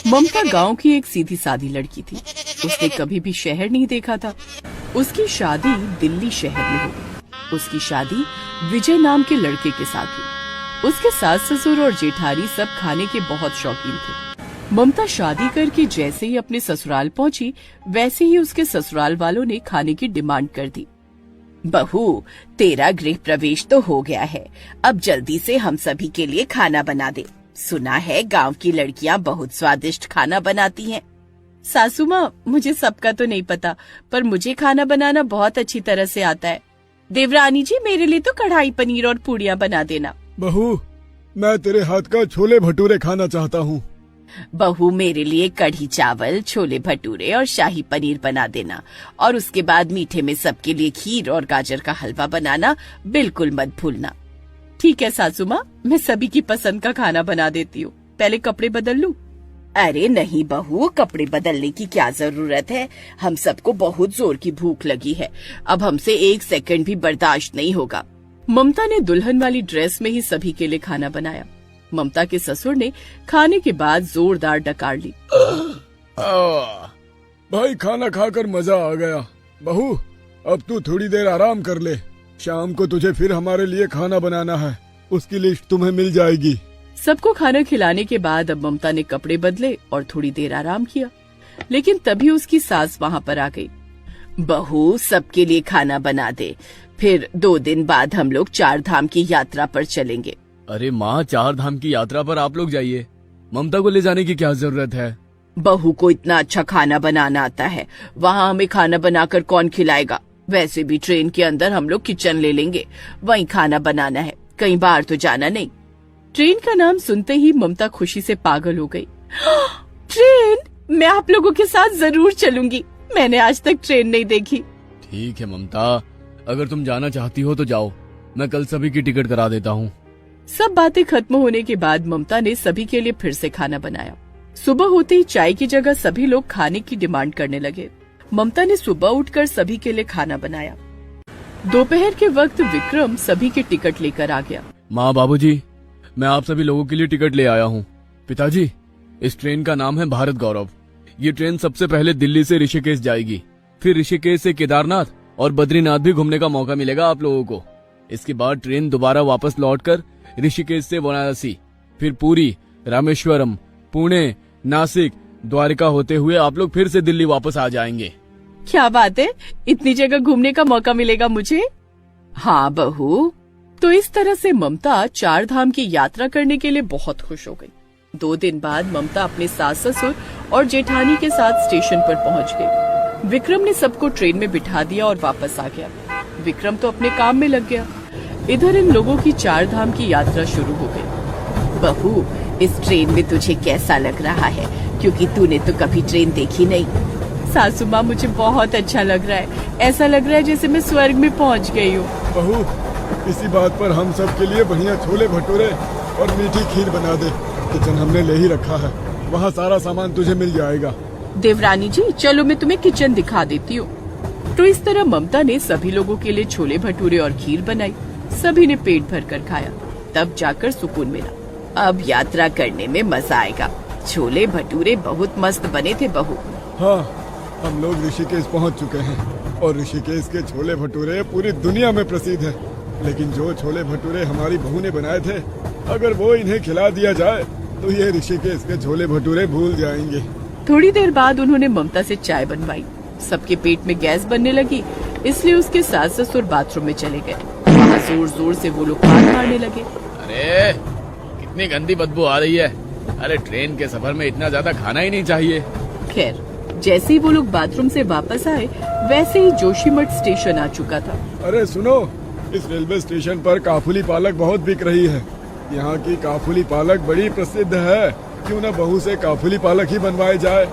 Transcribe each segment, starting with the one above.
ममता गांव की एक सीधी सादी लड़की थी। उसने कभी भी शहर नहीं देखा था। उसकी शादी दिल्ली शहर में हुई। उसकी शादी विजय नाम के लड़के के साथ हुई। उसके सास ससुर और जेठानी सब खाने के बहुत शौकीन थे। ममता शादी करके जैसे ही अपने ससुराल पहुंची, वैसे ही उसके ससुराल वालों ने खाने की डिमांड कर दी। बहू, तेरा गृह प्रवेश तो हो गया है, अब जल्दी से हम सभी के लिए खाना बना दे। सुना है गांव की लड़कियां बहुत स्वादिष्ट खाना बनाती हैं। सासू माँ, मुझे सबका तो नहीं पता, पर मुझे खाना बनाना बहुत अच्छी तरह से आता है। देवरानी जी, मेरे लिए तो कढ़ाई पनीर और पूड़ियाँ बना देना। बहू, मैं तेरे हाथ का छोले भटूरे खाना चाहता हूँ। बहू, मेरे लिए कढ़ी चावल, छोले भटूरे और शाही पनीर बना देना, और उसके बाद मीठे में सबके लिए खीर और गाजर का हलवा बनाना बिल्कुल मत भूलना। ठीक है सासू माँ, मैं सभी की पसंद का खाना बना देती हूँ। पहले कपड़े बदल लूं? अरे नहीं बहू, कपड़े बदलने की क्या जरूरत है। हम सबको बहुत जोर की भूख लगी है, अब हमसे 1 सेकंड भी बर्दाश्त नहीं होगा। ममता ने दुल्हन वाली ड्रेस में ही सभी के लिए खाना बनाया। ममता के ससुर ने खाने के बाद जोरदार डकार ली। भाई, खाना खाकर मजा आ गया। बहू, अब तू थोड़ी देर आराम कर ले। शाम को तुझे फिर हमारे लिए खाना बनाना है, उसकी लिस्ट तुम्हें मिल जाएगी। सबको खाना खिलाने के बाद अब ममता ने कपड़े बदले और थोड़ी देर आराम किया, लेकिन तभी उसकी सास वहाँ पर आ गई। बहू, सबके लिए खाना बना दे, फिर 2 दिन बाद हम लोग 4 धाम की यात्रा पर चलेंगे। अरे माँ, 4 धाम की यात्रा पर आप लोग जाइए, ममता को ले जाने की क्या जरूरत है। बहू को इतना अच्छा खाना बनाना आता है, वहाँ हमें खाना बनाकर कौन खिलाएगा। वैसे भी ट्रेन के अंदर हम लोग किचन ले लेंगे, वहीं खाना बनाना है, कहीं बाहर तो जाना नहीं। ट्रेन का नाम सुनते ही ममता खुशी से पागल हो गई। ट्रेन! मैं आप लोगों के साथ जरूर चलूंगी, मैंने आज तक ट्रेन नहीं देखी। ठीक है ममता, अगर तुम जाना चाहती हो तो जाओ, मैं कल सभी की टिकट करा देता हूँ। सब बातें खत्म होने के बाद ममता ने सभी के लिए फिर से खाना बनाया। सुबह होते ही चाय की जगह सभी लोग खाने की डिमांड करने लगे। ममता ने सुबह उठकर सभी के लिए खाना बनाया। दोपहर के वक्त विक्रम सभी की टिकट लेकर आ गया। माँ, बाबूजी, मैं आप सभी लोगों के लिए टिकट ले आया हूँ। पिताजी, इस ट्रेन का नाम है भारत गौरव। ये ट्रेन सबसे पहले दिल्ली से ऋषिकेश जाएगी, फिर ऋषिकेश से केदारनाथ और बद्रीनाथ भी घूमने का मौका मिलेगा आप लोगों को। इसके बाद ट्रेन दोबारा वापस लौटकर ऋषिकेश से वाराणसी, फिर पुरी, रामेश्वरम, पुणे, नासिक, द्वारका होते हुए आप लोग फिर से दिल्ली वापस आ जाएंगे। क्या बात है, इतनी जगह घूमने का मौका मिलेगा मुझे। हाँ बहू। तो इस तरह से ममता 4 धाम की यात्रा करने के लिए बहुत खुश हो गई। 2 दिन बाद ममता अपने सास ससुर और जेठानी के साथ स्टेशन पर पहुंच गई। विक्रम ने सबको ट्रेन में बिठा दिया और वापस आ गया। विक्रम तो अपने काम में लग गया। इधर इन लोगों की 4 धाम की यात्रा शुरू हो गई। बहू, इस ट्रेन में तुझे कैसा लग रहा है, क्योंकि तूने तो कभी ट्रेन देखी नहीं। सासू माँ, मुझे बहुत अच्छा लग रहा है, ऐसा लग रहा है जैसे मैं स्वर्ग में पहुँच गई हूँ। बहू, इसी बात पर हम सब के लिए बढ़िया छोले भटूरे और मीठी खीर बना दे। किचन हमने ले ही रखा है, वहाँ सारा सामान तुझे मिल जाएगा। देवरानी जी, चलो मैं तुम्हें किचन दिखा देती हूँ। तो इस तरह ममता ने सभी लोगों के लिए छोले भटूरे और खीर बनाई। सभी ने पेट भर कर खाया, तब जाकर सुकून मिला। अब यात्रा करने में मजा आएगा। छोले भटूरे बहुत मस्त बने थे बहू। हाँ, हम लोग ऋषिकेश पहुँच चुके हैं और ऋषिकेश के छोले भटूरे पूरी दुनिया में प्रसिद्ध है। लेकिन जो छोले भटूरे हमारी बहू ने बनाए थे, अगर वो इन्हें खिला दिया जाए तो ये ऋषिकेश के छोले भटूरे भूल जाएंगे। थोड़ी देर बाद उन्होंने ममता से चाय बनवाई। सबके पेट में गैस बनने लगी, इसलिए उसके सास ससुर बाथरूम में चले गए। वहाँ जोर जोर से वो लोग हाथ मारने लगे। अरे कितनी गंदी बदबू आ रही है। अरे ट्रेन के सफर में इतना ज्यादा खाना ही नहीं चाहिए। खैर, जैसे ही वो लोग बाथरूम से वापस आए, वैसे ही जोशीमठ स्टेशन आ चुका था। अरे सुनो, इस रेलवे स्टेशन पर काफुली पालक बहुत बिक रही है। यहाँ की काफुली पालक बड़ी प्रसिद्ध है, क्यों न बहू से काफुली पालक ही बनवाए जाए।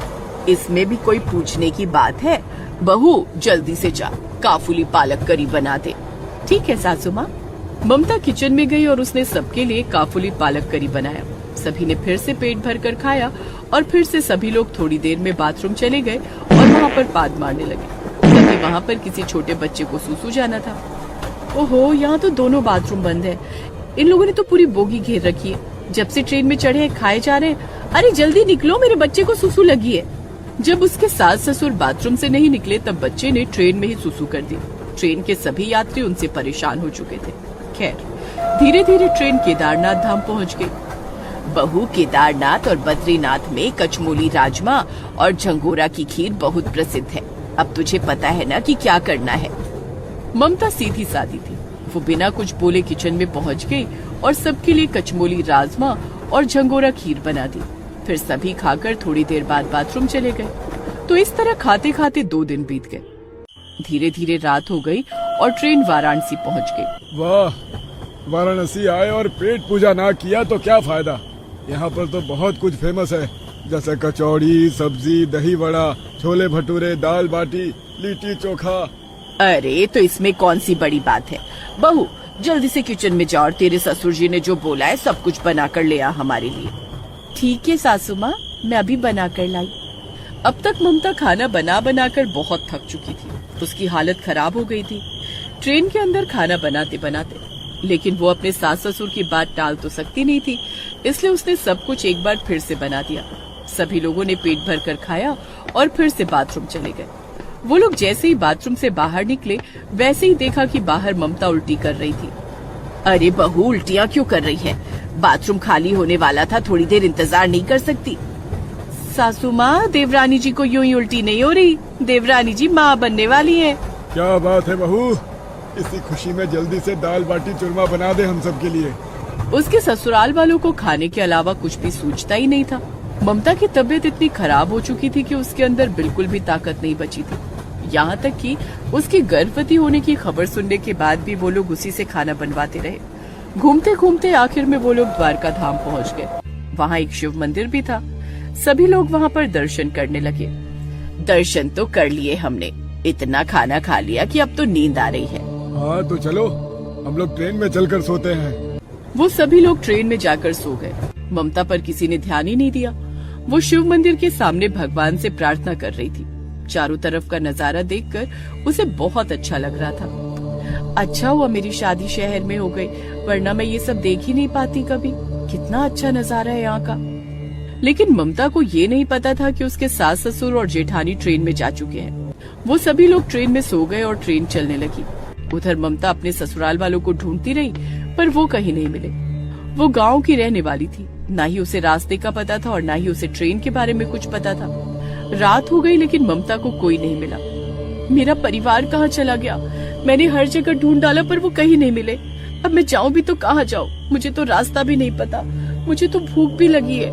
इसमें भी कोई पूछने की बात है। बहू, जल्दी से जा, काफुली पालक करी बना दे। ठीक है सासू माँ। ममता किचन में गई और उसने सबके लिए काफुली पालक करी बनाया। सभी ने फिर से पेट भर कर खाया और फिर से सभी लोग थोड़ी देर में बाथरूम चले गए और वहाँ पर पाद मारने लगे। तभी वहाँ पर किसी छोटे बच्चे को सूसू जाना था। ओहो, यहाँ तो दोनों बाथरूम बंद है। इन लोगों ने तो पूरी बोगी घेर रखी है। जब से ट्रेन में चढ़े हैं खाए जा रहे हैं, अरे जल्दी निकलो, मेरे बच्चे को सुसु लगी है। जब उसके सास ससुर बाथरूम से नहीं निकले तब बच्चे ने ट्रेन में ही सुसु कर दी। ट्रेन के सभी यात्री उनसे परेशान हो चुके थे। खैर धीरे धीरे ट्रेन केदारनाथ धाम पहुंच गई। बहू, केदारनाथ और बद्रीनाथ में कचमोली राजमा और झंगोरा की खीर बहुत प्रसिद्ध है। अब तुझे पता है ना कि क्या करना है। ममता सीधी सादी थी। वो बिना कुछ बोले किचन में पहुंच गई और सबके लिए कचमोली राजमा और झंगोरा खीर बना दी। फिर सभी खाकर थोड़ी देर बाद बाथरूम चले गए। तो इस तरह खाते खाते 2 दिन बीत गए। धीरे धीरे रात हो गई और ट्रेन वाराणसी पहुंच गई। वाह, वाराणसी आए और पेट पूजा ना किया तो क्या फायदा। यहाँ पर तो बहुत कुछ फेमस है, जैसे कचौड़ी, सब्जी, दही वड़ा, छोले भटूरे, दाल बाटी, लिट्टी चोखा। अरे तो इसमें कौन सी बड़ी बात है। बहू, जल्दी से किचन में जा और तेरे ससुर जी ने जो बोला है सब कुछ बना कर ले आ हमारे लिए। ठीक है सासू माँ, मैं अभी बना कर लाई। अब तक ममता खाना बना बना कर बहुत थक चुकी थी। उसकी हालत खराब हो गई थी ट्रेन के अंदर खाना बनाते बनाते। लेकिन वो अपने सास ससुर की बात टाल तो सकती नहीं थी, इसलिए उसने सब कुछ एक बार फिर से बना दिया। सभी लोगों ने पेट भर कर खाया और फिर से बाथरूम चले गए। वो लोग जैसे ही बाथरूम से बाहर निकले वैसे ही देखा कि बाहर ममता उल्टी कर रही थी। अरे बहू, उल्टियाँ क्यों कर रही है? बाथरूम खाली होने वाला था, थोड़ी देर इंतजार नहीं कर सकती? सासू माँ, देवरानी जी को यूं ही उल्टी नहीं हो रही। देवरानी जी माँ बनने वाली है। क्या बात है बहू, इसी खुशी में जल्दी से दाल बाटी चूरमा बना दे हम सब के लिए। उसके ससुराल वालों को खाने के अलावा कुछ भी सूझता ही नहीं था। ममता की तबीयत इतनी खराब हो चुकी थी कि उसके अंदर बिल्कुल भी ताकत नहीं बची थी। यहाँ तक कि उसकी गर्भवती होने की खबर सुनने के बाद भी वो लोग उसी से खाना बनवाते रहे। घूमते घूमते आखिर में वो लोग द्वारका धाम पहुँच गए। वहाँ एक शिव मंदिर भी था। सभी लोग वहाँ पर दर्शन करने लगे। दर्शन तो कर लिए हमने, इतना खाना खा लिया कि अब तो नींद आ रही है। हाँ तो चलो, हम लोग ट्रेन में चलकर सोते हैं। वो सभी लोग ट्रेन में जाकर सो गए। ममता पर किसी ने ध्यान ही नहीं दिया। वो शिव मंदिर के सामने भगवान से प्रार्थना कर रही थी। चारों तरफ का नजारा देखकर उसे बहुत अच्छा लग रहा था। अच्छा हुआ मेरी शादी शहर में हो गई, वरना मैं ये सब देख ही नहीं पाती कभी। कितना अच्छा नजारा है यहाँ का। लेकिन ममता को ये नहीं पता था कि उसके सास ससुर और जेठानी ट्रेन में जा चुके हैं। वो सभी लोग ट्रेन में सो गए और ट्रेन चलने लगी। उधर ममता अपने ससुराल वालों को ढूंढती रही, पर वो कहीं नहीं मिले। वो गांव की रहने वाली थी, ना ही उसे रास्ते का पता था और ना ही उसे ट्रेन के बारे में कुछ पता था। रात हो गई लेकिन ममता को कोई नहीं मिला। मेरा परिवार कहाँ चला गया? मैंने हर जगह ढूंढ डाला पर वो कहीं नहीं मिले। अब मैं जाऊँ भी तो कहाँ जाऊँ? मुझे तो रास्ता भी नहीं पता। मुझे तो भूख भी लगी है।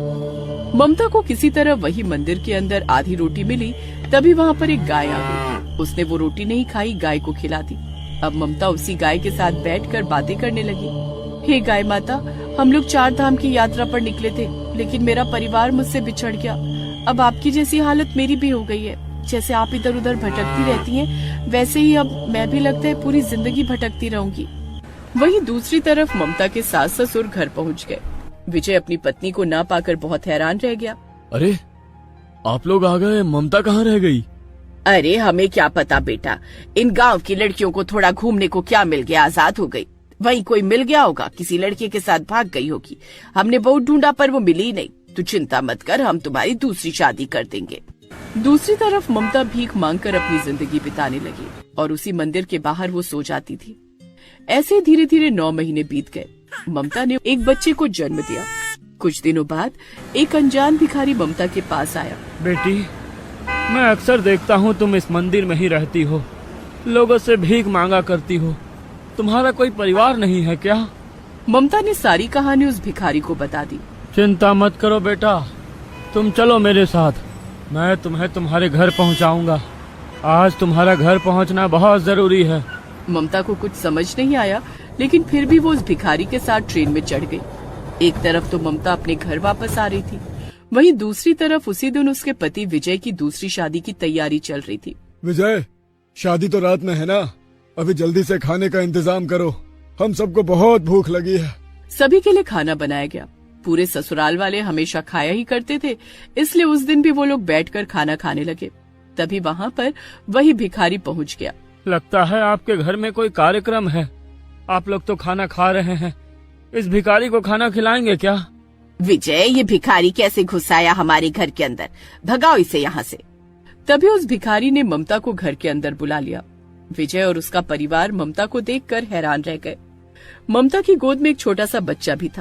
ममता को किसी तरह वही मंदिर के अंदर आधी रोटी मिली। तभी वहाँ पर एक गाय आ गई। उसने वो रोटी नहीं खाई, गाय को खिला दी। अब ममता उसी गाय के साथ बैठकर बातें करने लगी। हे गाय माता, हम लोग 4 धाम की यात्रा पर निकले थे, लेकिन मेरा परिवार मुझसे बिछड़ गया। अब आपकी जैसी हालत मेरी भी हो गई है। जैसे आप इधर उधर भटकती रहती हैं, वैसे ही अब मैं भी लगता है पूरी जिंदगी भटकती रहूंगी। वहीं दूसरी तरफ ममता के सास ससुर घर पहुंच गए। विजय अपनी पत्नी को ना पाकर बहुत हैरान रह गया। अरे आप लोग आ गए, ममता कहाँ रह गई? अरे हमें क्या पता बेटा, इन गांव की लड़कियों को थोड़ा घूमने को क्या मिल गया, आजाद हो गई। वहीं कोई मिल गया होगा, किसी लड़के के साथ भाग गई होगी। हमने बहुत ढूंढा पर वो मिली ही नहीं। तू चिंता मत कर, हम तुम्हारी दूसरी शादी कर देंगे। दूसरी तरफ ममता भीख मांगकर अपनी जिंदगी बिताने लगी और उसी मंदिर के बाहर वो सो जाती थी। ऐसे धीरे धीरे 9 महीने बीत गए। ममता ने एक बच्चे को जन्म दिया। कुछ दिनों बाद एक अनजान भिखारी ममता के पास आया। बेटी, मैं अक्सर देखता हूँ तुम इस मंदिर में ही रहती हो, लोगों से भीख मांगा करती हो। तुम्हारा कोई परिवार नहीं है क्या? ममता ने सारी कहानी उस भिखारी को बता दी। चिंता मत करो बेटा, तुम चलो मेरे साथ, मैं तुम्हें तुम्हारे घर पहुँचाऊंगा। आज तुम्हारा घर पहुँचना बहुत जरूरी है। ममता को कुछ समझ नहीं आया, लेकिन फिर भी वो उस भिखारी के साथ ट्रेन में चढ़ गई। एक तरफ तो ममता अपने घर वापस आ रही थी, वहीं दूसरी तरफ उसी दिन उसके पति विजय की दूसरी शादी की तैयारी चल रही थी। विजय, शादी तो रात में है ना, अभी जल्दी से खाने का इंतजाम करो, हम सबको बहुत भूख लगी है। सभी के लिए खाना बनाया गया। पूरे ससुराल वाले हमेशा खाया ही करते थे, इसलिए उस दिन भी वो लोग बैठकर खाना खाने लगे। तभी वहाँ पर वही भिखारी पहुँच गया। लगता है आपके घर में कोई कार्यक्रम है। आप लोग तो खाना खा रहे हैं, इस भिखारी को खाना खिलाएंगे क्या? विजय, ये भिखारी कैसे घुस आया हमारे घर के अंदर? भगाओ इसे यहाँ से। तभी उस भिखारी ने ममता को घर के अंदर बुला लिया। विजय और उसका परिवार ममता को देखकर हैरान रह गए। ममता की गोद में एक छोटा सा बच्चा भी था।